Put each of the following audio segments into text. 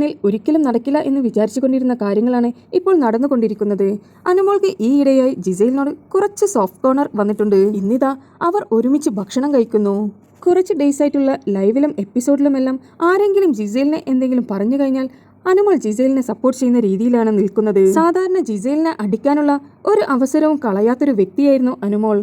സീസണിൽ ഒരിക്കലും നടക്കില്ല എന്ന് വിചാരിച്ചുകൊണ്ടിരുന്ന കാര്യങ്ങളാണ് ഇപ്പോൾ നടന്നുകൊണ്ടിരിക്കുന്നത്. അനുമോൾക്ക് ഈയിടെയായി ജിസേലിനോട് കുറച്ച് സോഫ്റ്റ് കോർണർ വന്നിട്ടുണ്ട്. ഇന്നിതാ അവർ ഒരുമിച്ച് ഭക്ഷണം കഴിക്കുന്നു. കുറച്ച് ഡേയ്സ് ആയിട്ടുള്ള ലൈവിലും എപ്പിസോഡിലുമെല്ലാം ആരെങ്കിലും ജിസേലിനെ എന്തെങ്കിലും പറഞ്ഞു കഴിഞ്ഞാൽ അനുമോൾ ജിസേലിനെ സപ്പോർട്ട് ചെയ്യുന്ന രീതിയിലാണ് നിൽക്കുന്നത്. സാധാരണ ജിസേലിനെ അടിക്കാനുള്ള ഒരു അവസരവും കളയാത്തൊരു വ്യക്തിയായിരുന്നു അനുമോൾ.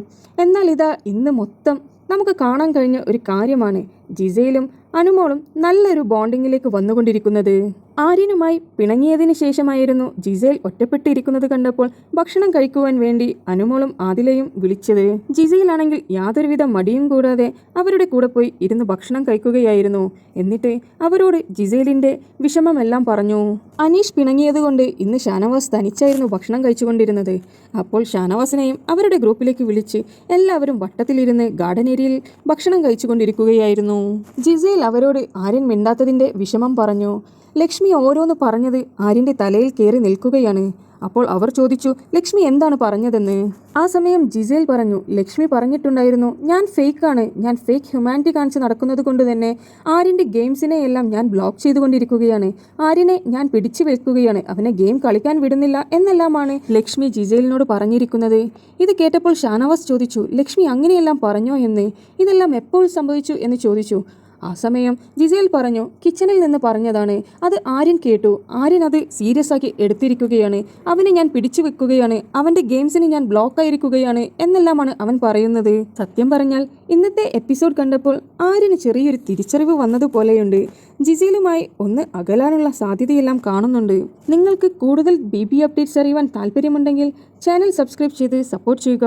എന്നാൽ ഇതാ ഇന്ന് മൊത്തം നമുക്ക് കാണാൻ കഴിഞ്ഞ ഒരു കാര്യമാണ് ജിസേലും അനുമോളും നല്ലൊരു ബോണ്ടിങ്ങിലേക്ക് വന്നുകൊണ്ടിരിക്കുന്നത്. ആര്യനുമായി പിണങ്ങിയതിനു ശേഷമായിരുന്നു ജിസേൽ ഒറ്റപ്പെട്ടിരിക്കുന്നത് കണ്ടപ്പോൾ ഭക്ഷണം കഴിക്കുവാൻ വേണ്ടി അനുമോളും ആദിലയും വിളിച്ചത്. ജിസേലാണെങ്കിൽ യാതൊരുവിധ മടിയും കൂടാതെ അവരുടെ കൂടെ പോയി ഇരുന്ന് ഭക്ഷണം കഴിക്കുകയായിരുന്നു. എന്നിട്ട് അവരോട് ജിസേലിന്റെ വിഷമമെല്ലാം പറഞ്ഞു. അനീഷ് പിണങ്ങിയതുകൊണ്ട് ഇന്ന് ഷാനവാസ് തനിച്ചായിരുന്നു ഭക്ഷണം കഴിച്ചുകൊണ്ടിരുന്നത്. അപ്പോൾ ഷാനവാസിനെയും അവരുടെ ഗ്രൂപ്പിലേക്ക് വിളിച്ച് എല്ലാവരും വട്ടത്തിലിരുന്ന് ഗാർഡൻ ഏരിയയിൽ ഭക്ഷണം കഴിച്ചുകൊണ്ടിരിക്കുകയായിരുന്നു. ജിസേൽ അവരോട് ആര്യൻ മിണ്ടാത്തതിന്റെ വിഷമം പറഞ്ഞു. ലക്ഷ്മി ഓരോന്ന് പറഞ്ഞത് ആര്യന്റെ തലയിൽ കയറി നിൽക്കുകയാണ്. അപ്പോൾ അവർ ചോദിച്ചു ലക്ഷ്മി എന്താണ് പറഞ്ഞതെന്ന്. ആ സമയം ജിസേൽ പറഞ്ഞു, ലക്ഷ്മി പറഞ്ഞിട്ടുണ്ടായിരുന്നു ഞാൻ ഫേക്കാണ്, ഞാൻ ഫേക്ക് ഹ്യൂമാനിറ്റി കാണിച്ച് നടക്കുന്നത് കൊണ്ട് തന്നെ ആര്യന്റെ ഗെയിംസിനെ എല്ലാം ഞാൻ ബ്ലോക്ക് ചെയ്തുകൊണ്ടിരിക്കുകയാണ്, ആര്യനെ ഞാൻ പിടിച്ചു വെക്കുകയാണ്, അവനെ ഗെയിം കളിക്കാൻ വിടുന്നില്ല എന്നെല്ലാമാണ് ലക്ഷ്മി ജിസേലിനോട് പറഞ്ഞിരിക്കുന്നത്. ഇത് കേട്ടപ്പോൾ ഷാനവാസ് ചോദിച്ചു ലക്ഷ്മി അങ്ങനെയെല്ലാം പറഞ്ഞോ എന്ന്, ഇതെല്ലാം എപ്പോൾ സംഭവിച്ചു എന്ന് ചോദിച്ചു. ആ സമയം ജിസേൽ പറഞ്ഞു കിച്ചണിൽ നിന്ന് പറഞ്ഞതാണ്, അത് ആര്യൻ കേട്ടു, ആര്യൻ അത് സീരിയസ് ആക്കി എടുത്തിരിക്കുകയാണ്, അവനെ ഞാൻ പിടിച്ചു വെക്കുകയാണ്, അവന്റെ ഗെയിംസിന് ഞാൻ ബ്ലോക്ക് ആയിരിക്കുകയാണ് എന്നെല്ലാമാണ് അവൻ പറയുന്നത്. സത്യം പറഞ്ഞാൽ ഇന്നത്തെ എപ്പിസോഡ് കണ്ടപ്പോൾ ആര്യന് ചെറിയൊരു തിരിച്ചറിവ് വന്നതുപോലെയുണ്ട്. ജിസേലുമായി ഒന്ന് അകലാനുള്ള സാധ്യതയെല്ലാം കാണുന്നുണ്ട്. നിങ്ങൾക്ക് കൂടുതൽ BB അപ്ഡേറ്റ്സ് അറിയുവാൻ താല്പര്യമുണ്ടെങ്കിൽ ചാനൽ സബ്സ്ക്രൈബ് ചെയ്ത് സപ്പോർട്ട് ചെയ്യുക.